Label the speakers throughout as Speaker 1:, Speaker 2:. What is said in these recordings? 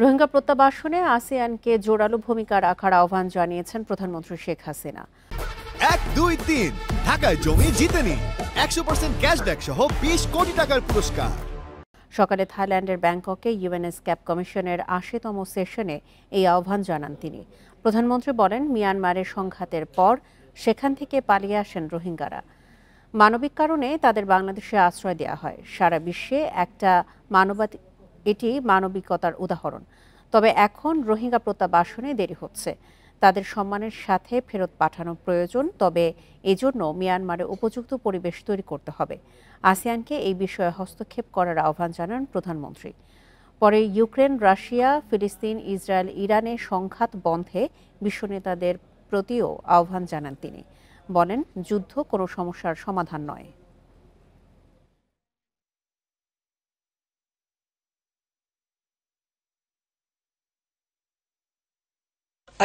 Speaker 1: রোহিঙ্গা প্রত্যাবাসনে আসিয়ানকে জোরালো ভূমিকা রাখার আহ্বান জানিয়েছেন প্রধানমন্ত্রী শেখ হাসিনা।
Speaker 2: 1, 2, 3 ঢাকায় জমি জিতে নিন 100% ক্যাশব্যাক সহ 20 কোটি টাকার পুরস্কার।
Speaker 1: সকালে থাইল্যান্ডের ব্যাংককে ইউএনএসক্যাপ কমিশনের ৮০তম সেশনে এই আহ্বান জানান তিনি। প্রধানমন্ত্রী বলেন, মিয়ানমারের সংঘাতের পর সেখান থেকে পালিয়ে আসেন রোহিঙ্গারা। মানবিক কারণে তাদের বাংলাদেশে আশ্রয় দেওয়া হয়। সারা বিশ্বে এটি মানবিকতার উদাহরণ। তবে এখন রোহিঙ্গা প্রত্যাবাসনে দেরি হচ্ছে। তাদের সম্মানের সাথে ফেরত পাঠানো প্রয়োজন। তবে এজন্য মিয়ানমারে উপযুক্ত পরিবেশ তৈরি করতে হবে। আসিয়ানকে এই বিষয়ে হস্তক্ষেপ করার আহ্বান জানান প্রধানমন্ত্রী। পরে ইউক্রেন, রাশিয়া, ফিলিস্তিন, ইসরায়েল, ইরানে সংঘাত বন্ধে বিশ্ব নেতাদের প্রতিও আহ্বান জানান তিনি। বলেন, যুদ্ধ কোনো সমস্যার সমাধান নয়।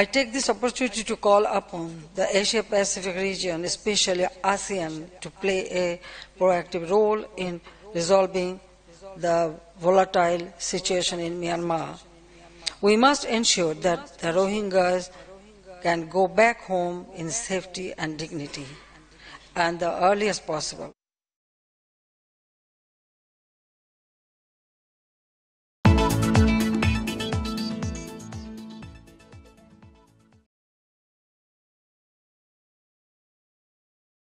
Speaker 3: I take this opportunity to call upon the Asia-Pacific region, especially ASEAN, to play a proactive role in resolving the volatile situation in Myanmar. We must ensure that the Rohingyas can go back home in safety and dignity, and the earliest possible.